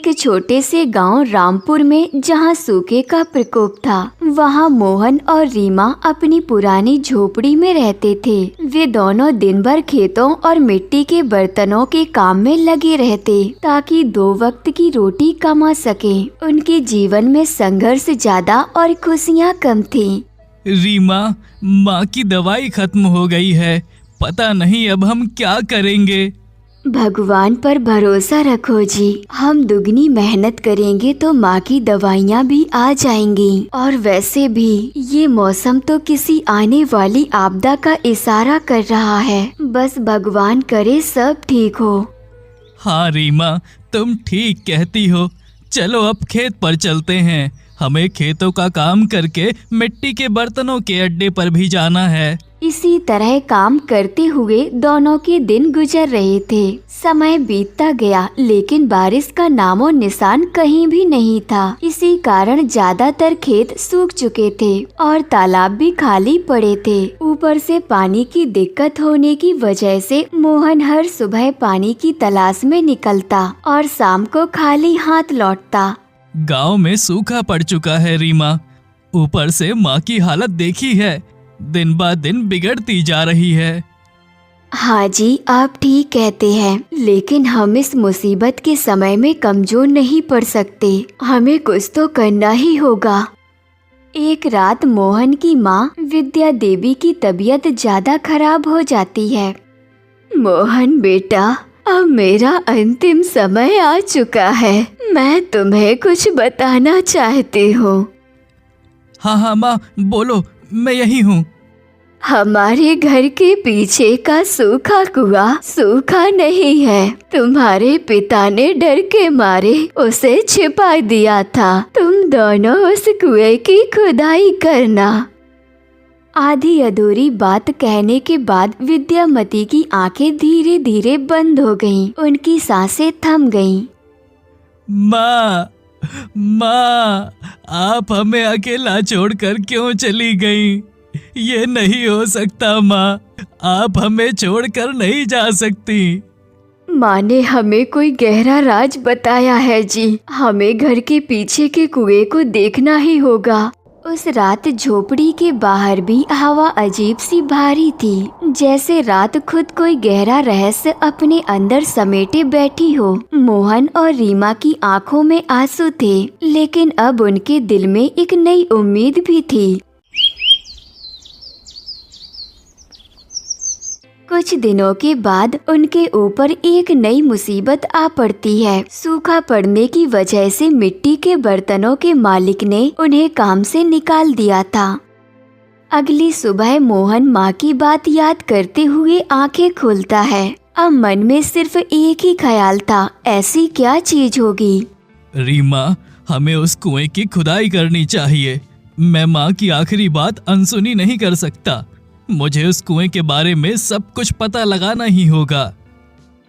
एक छोटे से गांव रामपुर में जहां सूखे का प्रकोप था, वहां मोहन और रीमा अपनी पुरानी झोपड़ी में रहते थे। वे दोनों दिन भर खेतों और मिट्टी के बर्तनों के काम में लगे रहते ताकि 2 वक्त की रोटी कमा सके। उनके जीवन में संघर्ष ज्यादा और खुशियाँ कम थी। रीमा, माँ की दवाई खत्म हो गई है, पता नहीं अब हम क्या करेंगे। भगवान पर भरोसा रखो जी, हम दुगनी मेहनत करेंगे तो माँ की दवाइयाँ भी आ जाएंगी। और वैसे भी ये मौसम तो किसी आने वाली आपदा का इशारा कर रहा है। बस भगवान करे सब ठीक हो। हाँ रीमा, तुम ठीक कहती हो। चलो अब खेत पर चलते हैं। हमें खेतों का काम करके मिट्टी के बर्तनों के अड्डे पर भी जाना है। इसी तरह काम करते हुए दोनों के दिन गुजर रहे थे। समय बीतता गया लेकिन बारिश का नामो निशान कहीं भी नहीं था। इसी कारण ज्यादातर खेत सूख चुके थे और तालाब भी खाली पड़े थे। ऊपर से पानी की दिक्कत होने की वजह से मोहन हर सुबह पानी की तलाश में निकलता और शाम को खाली हाथ लौटता। गांव में सूखा पड़ चुका है रीमा। ऊपर से माँ की हालत देखी है, दिन ब दिन बिगड़ती जा रही है। हाँ जी, आप ठीक कहते हैं, लेकिन हम इस मुसीबत के समय में कमजोर नहीं पड़ सकते। हमें कुछ तो करना ही होगा। एक रात मोहन की माँ विद्या देवी की तबीयत ज्यादा खराब हो जाती है। मोहन बेटा, अब मेरा अंतिम समय आ चुका है। मैं तुम्हें कुछ बताना चाहती हूँ। हाँ माँ, बोलो, मैं यही हूँ। हमारे घर के पीछे का सूखा कुआं सूखा नहीं है। तुम्हारे पिता ने डर के मारे उसे छिपा दिया था। तुम दोनों उस कुएं की खुदाई करना। आधी अधूरी बात कहने के बाद विद्यामती की आंखें धीरे धीरे बंद हो गईं। उनकी सांसें थम गईं। माँ, आप हमें अकेला छोड़कर क्यों चली गईं? ये नहीं हो सकता माँ, आप हमें छोड़कर नहीं जा सकती। माँ ने हमें कोई गहरा राज बताया है जी। हमें घर के पीछे के कुएं को देखना ही होगा। उस रात झोपड़ी के बाहर भी हवा अजीब सी भारी थी, जैसे रात खुद कोई गहरा रहस्य अपने अंदर समेटे बैठी हो। मोहन और रीमा की आंखों में आंसू थे, लेकिन अब उनके दिल में एक नई उम्मीद भी थी। कुछ दिनों के बाद उनके ऊपर एक नई मुसीबत आ पड़ती है। सूखा पड़ने की वजह से मिट्टी के बर्तनों के मालिक ने उन्हें काम से निकाल दिया था। अगली सुबह मोहन माँ की बात याद करते हुए आंखें खोलता है। अब मन में सिर्फ एक ही ख्याल था, ऐसी क्या चीज होगी। रीमा, हमें उस कुएं की खुदाई करनी चाहिए। मैं माँ की आखिरी बात अनसुनी नहीं कर सकता। मुझे उस कुएं के बारे में सब कुछ पता लगाना ही होगा।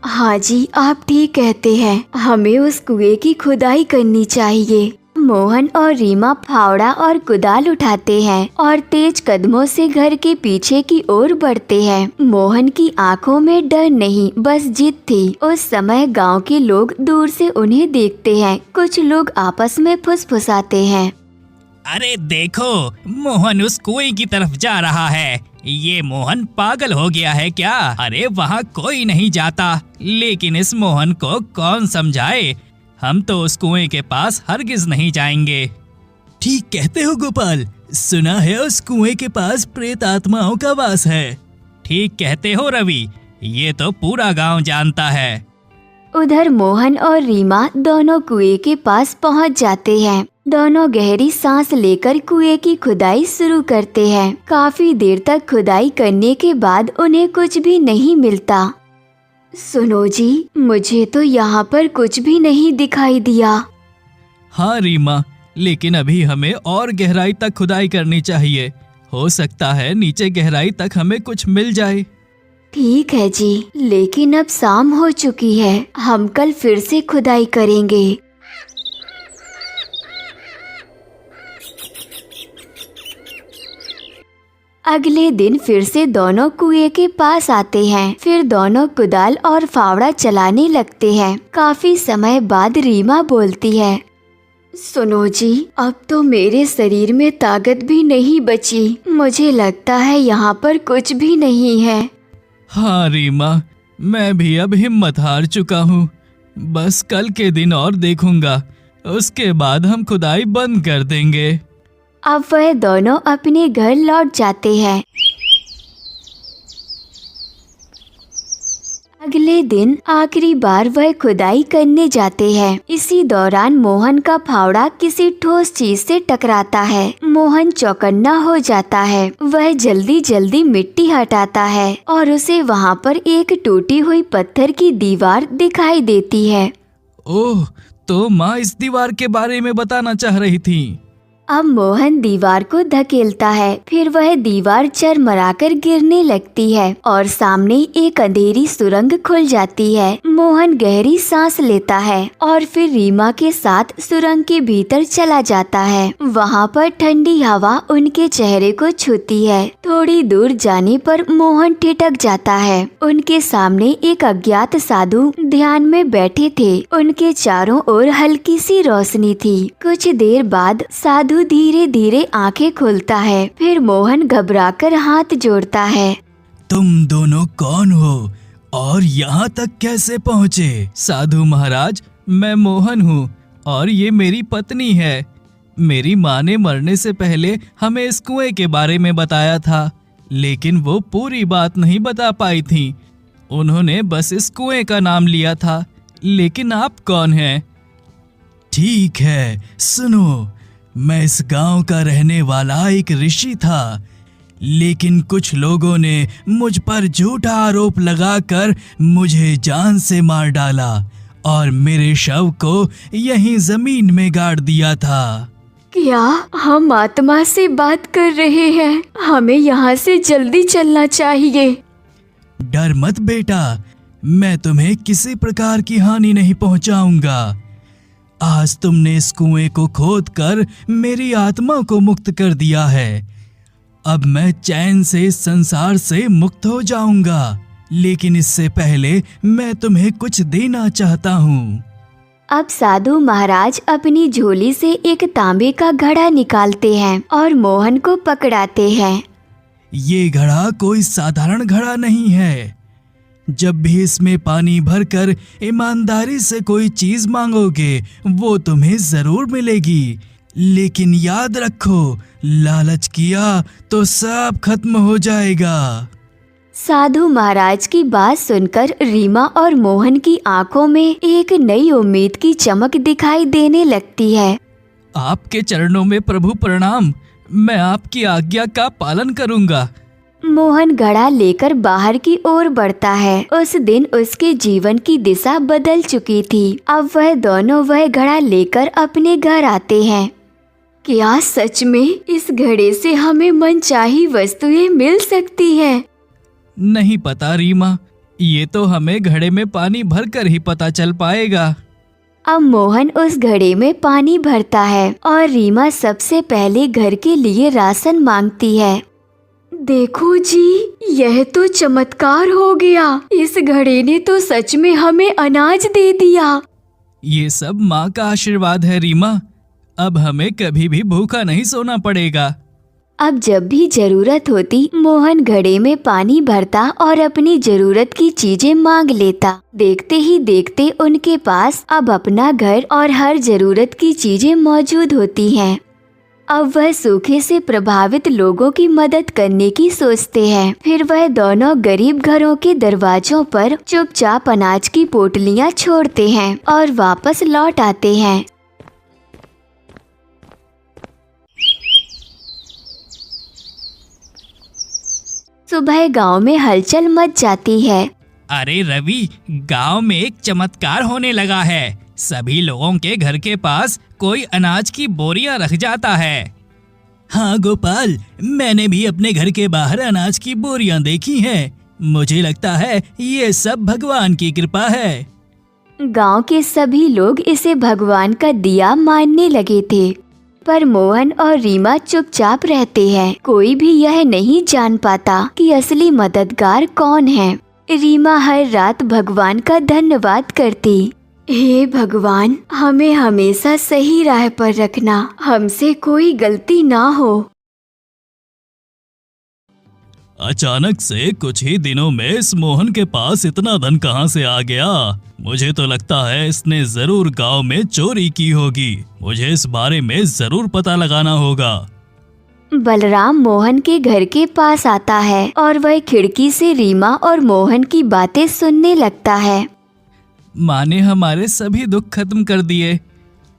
हाँ जी, आप ठीक कहते हैं, हमें उस कुएं की खुदाई करनी चाहिए। मोहन और रीमा फावड़ा और कुदाल उठाते हैं और तेज कदमों से घर के पीछे की ओर बढ़ते हैं। मोहन की आंखों में डर नहीं, बस जिद थी। उस समय गांव के लोग दूर से उन्हें देखते हैं। कुछ लोग आपस में फुसफुसाते हैं। अरे देखो, मोहन उस कुएं की तरफ जा रहा है। ये मोहन पागल हो गया है क्या? अरे वहाँ कोई नहीं जाता, लेकिन इस मोहन को कौन समझाए। हम तो उस कुएं के पास हरगिज नहीं जाएंगे। ठीक कहते हो गोपाल, सुना है उस कुएं के पास प्रेत आत्माओं का वास है। ठीक कहते हो रवि, ये तो पूरा गांव जानता है। उधर मोहन और रीमा दोनों कुएं के पास पहुंच जाते हैं। दोनों गहरी सांस लेकर कुएं की खुदाई शुरू करते हैं। काफी देर तक खुदाई करने के बाद उन्हें कुछ भी नहीं मिलता। सुनो जी, मुझे तो यहाँ पर कुछ भी नहीं दिखाई दिया। हाँ रीमा, लेकिन अभी हमें और गहराई तक खुदाई करनी चाहिए। हो सकता है नीचे गहराई तक हमें कुछ मिल जाए। ठीक है जी, लेकिन अब शाम हो चुकी है। हम कल फिर से खुदाई करेंगे। अगले दिन फिर से दोनों कुएं के पास आते हैं। फिर दोनों कुदाल और फावड़ा चलाने लगते हैं। काफी समय बाद रीमा बोलती है, सुनो जी, अब तो मेरे शरीर में ताकत भी नहीं बची। मुझे लगता है यहाँ पर कुछ भी नहीं है। हाँ रीमा, मैं भी अब हिम्मत हार चुका हूँ। बस कल के दिन और देखूंगा, उसके बाद हम खुदाई बंद कर देंगे। अब वह दोनों अपने घर लौट जाते हैं। अगले दिन आखिरी बार वह खुदाई करने जाते हैं। इसी दौरान मोहन का फावड़ा किसी ठोस चीज से टकराता है। मोहन चौकन्ना हो जाता है। वह जल्दी जल्दी मिट्टी हटाता है और उसे वहाँ पर एक टूटी हुई पत्थर की दीवार दिखाई देती है। ओह, तो माँ इस दीवार के बारे में बताना चाह रही थी। अब मोहन दीवार को धकेलता है। फिर वह दीवार चरमराकर गिरने लगती है और सामने एक अंधेरी सुरंग खुल जाती है। मोहन गहरी सांस लेता है और फिर रीमा के साथ सुरंग के भीतर चला जाता है। वहाँ पर ठंडी हवा उनके चेहरे को छूती है। थोड़ी दूर जाने पर मोहन ठिठक जाता है। उनके सामने एक अज्ञात साधु ध्यान में बैठे थे। उनके चारों ओर हल्की सी रोशनी थी। कुछ देर बाद साधु धीरे धीरे आंखें खोलता है। फिर मोहन घबराकर हाथ जोड़ता है। तुम दोनों कौन हो और यहाँ तक कैसे पहुँचे? साधु महाराज, मैं मोहन हूँ और ये मेरी पत्नी है। मेरी माँ ने मरने से पहले हमें इस कुएं के बारे में बताया था, लेकिन वो पूरी बात नहीं बता पाई थी। उन्होंने बस इस कुएं का नाम लिया था। लेकिन आप कौन हैं? ठीक है, सुनो, मैं इस गांव का रहने वाला एक ऋषि था, लेकिन कुछ लोगों ने मुझ पर झूठा आरोप लगाकर मुझे जान से मार डाला और मेरे शव को यहीं जमीन में गाड़ दिया था। क्या हम आत्मा से बात कर रहे हैं? हमें यहाँ से जल्दी चलना चाहिए। डर मत बेटा, मैं तुम्हें किसी प्रकार की हानि नहीं पहुंचाऊंगा। आज तुमने इस कुएं को खोदकर मेरी आत्मा को मुक्त कर दिया है। अब मैं चैन से इस संसार से मुक्त हो जाऊंगा, लेकिन इससे पहले मैं तुम्हें कुछ देना चाहता हूँ। अब साधु महाराज अपनी झोली से एक तांबे का घड़ा निकालते हैं और मोहन को पकड़ाते हैं। ये घड़ा कोई साधारण घड़ा नहीं है। जब भी इसमें पानी भरकर ईमानदारी से कोई चीज मांगोगे, वो तुम्हें जरूर मिलेगी। लेकिन याद रखो, लालच किया तो सब खत्म हो जाएगा। साधु महाराज की बात सुनकर रीमा और मोहन की आंखों में एक नई उम्मीद की चमक दिखाई देने लगती है। आपके चरणों में प्रभु प्रणाम। मैं आपकी आज्ञा का पालन करूंगा। मोहन घड़ा लेकर बाहर की ओर बढ़ता है। उस दिन उसके जीवन की दिशा बदल चुकी थी। अब वह दोनों वह घड़ा लेकर अपने घर आते हैं। क्या सच में इस घड़े से हमें मनचाही वस्तुएं मिल सकती हैं? नहीं पता रीमा, ये तो हमें घड़े में पानी भरकर ही पता चल पाएगा। अब मोहन उस घड़े में पानी भरता है और रीमा सबसे पहले घर के लिए राशन मांगती है। देखो जी, यह तो चमत्कार हो गया। इस घड़े ने तो सच में हमें अनाज दे दिया। ये सब माँ का आशीर्वाद है रीमा। अब हमें कभी भी भूखा नहीं सोना पड़ेगा। अब जब भी जरूरत होती, मोहन घड़े में पानी भरता और अपनी जरूरत की चीजें मांग लेता। देखते ही देखते उनके पास अब अपना घर और हर जरूरत की चीजें मौजूद होती हैं। अब वह सूखे से प्रभावित लोगों की मदद करने की सोचते हैं। फिर वह दोनों गरीब घरों के दरवाजों पर चुपचाप अनाज की पोटलियां छोड़ते हैं और वापस लौट आते हैं। सुबह गांव में हलचल मच जाती है। अरे रवि, गांव में एक चमत्कार होने लगा है। सभी लोगों के घर के पास कोई अनाज की बोरियां रख जाता है। हाँ गोपाल, मैंने भी अपने घर के बाहर अनाज की बोरियां देखी हैं। मुझे लगता है ये सब भगवान की कृपा है। गांव के सभी लोग इसे भगवान का दिया मानने लगे थे। पर मोहन और रीमा चुपचाप रहते हैं। कोई भी यह नहीं जान पाता कि असली मददगार कौन है। रीमा हर रात भगवान का धन्यवाद करती। हे भगवान, हमें हमेशा सही राह पर रखना, हमसे कोई गलती ना हो। अचानक से कुछ ही दिनों में इस मोहन के पास इतना धन कहाँ से आ गया? मुझे तो लगता है इसने जरूर गांव में चोरी की होगी। मुझे इस बारे में जरूर पता लगाना होगा। बलराम मोहन के घर के पास आता है और वह खिड़की से रीमा और मोहन की बातें सुनने लगता है। माँ ने हमारे सभी दुख खत्म कर दिए।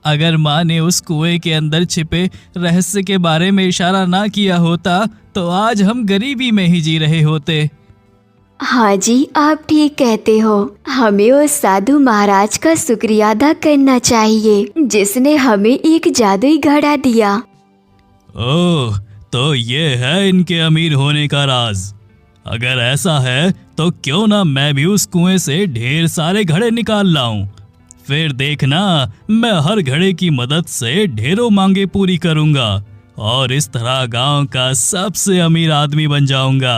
अगर माँ ने उस कुएं के अंदर छिपे रहस्य के बारे में इशारा ना किया होता तो आज हम गरीबी में ही जी रहे होते। हाँ जी, आप ठीक कहते हो। हमें उस साधु महाराज का शुक्रिया अदा करना चाहिए जिसने हमें एक जादुई घड़ा दिया। ओह, तो ये है इनके अमीर होने का राज। अगर ऐसा है तो क्यों ना मैं भी उस कुएं से ढेर सारे घड़े निकाल लाऊं। फिर देखना, मैं हर घड़े की मदद से ढेरों मांगे पूरी करूंगा और इस तरह गांव का सबसे अमीर आदमी बन जाऊंगा।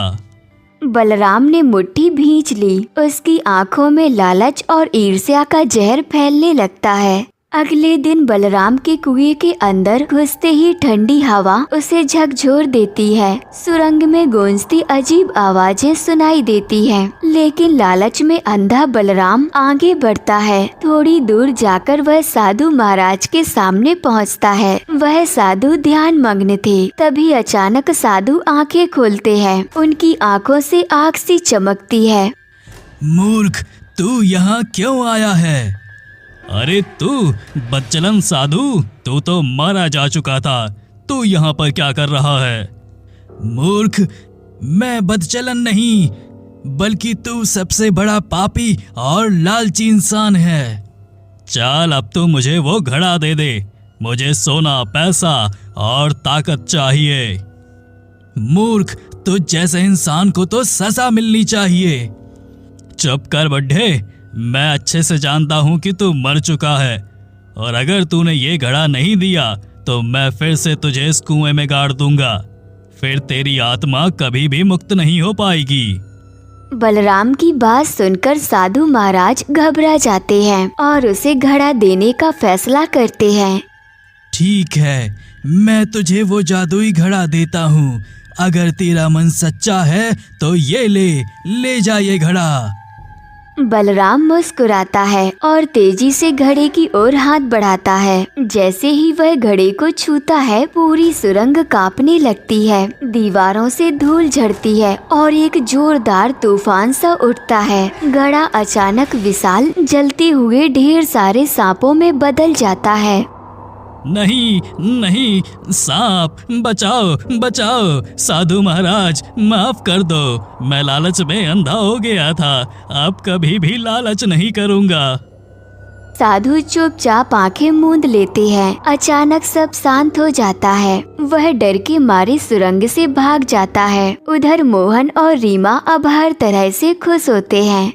बलराम ने मुट्ठी भींच ली। उसकी आंखों में लालच और ईर्ष्या का जहर फैलने लगता है। अगले दिन बलराम के कुएं के अंदर घुसते ही ठंडी हवा उसे झकझोर देती है। सुरंग में गूंजती अजीब आवाजें सुनाई देती हैं, लेकिन लालच में अंधा बलराम आगे बढ़ता है। थोड़ी दूर जाकर वह साधु महाराज के सामने पहुंचता है। वह साधु ध्यान मग्न थे। तभी अचानक साधु आंखें खोलते हैं। उनकी आंखों से आग सी चमकती है। मूर्ख, तू यहाँ क्यों आया है? अरे तू बदचलन साधु, तू तो मारा जा चुका था। तू यहाँ पर क्या कर रहा है? मूर्ख, मैं बदचलन नहीं, बल्कि तू सबसे बड़ा पापी और लालची इंसान है। चल, अब तू मुझे वो घड़ा दे दे। मुझे सोना, पैसा और ताकत चाहिए। मूर्ख, तुझ जैसे इंसान को तो सजा मिलनी चाहिए। चुप कर बड्ढे, मैं अच्छे से जानता हूँ कि तू मर चुका है और अगर तूने ये घड़ा नहीं दिया तो मैं फिर से तुझे इस कुएं में गाड़ दूंगा। फिर तेरी आत्मा कभी भी मुक्त नहीं हो पाएगी। बलराम की बात सुनकर साधु महाराज घबरा जाते हैं और उसे घड़ा देने का फैसला करते हैं। ठीक है, मैं तुझे वो जादुई घड़ा देता हूँ। अगर तेरा मन सच्चा है तो ये ले जा ये घड़ा। बलराम मुस्कुराता है और तेजी से घड़े की ओर हाथ बढ़ाता है। जैसे ही वह घड़े को छूता है, पूरी सुरंग कांपने लगती है। दीवारों से धूल झड़ती है और एक जोरदार तूफान सा उठता है। घड़ा अचानक विशाल जलते हुए ढेर सारे सांपों में बदल जाता है। नहीं नहीं, सांप, बचाओ बचाओ। साधु महाराज, माफ कर दो। मैं लालच में अंधा हो गया था। अब कभी भी लालच नहीं करूँगा। साधु चुपचाप आंखें मूंद लेते हैं। अचानक सब शांत हो जाता है। वह डर के मारे सुरंग से भाग जाता है। उधर मोहन और रीमा अब हर तरह से खुश होते हैं।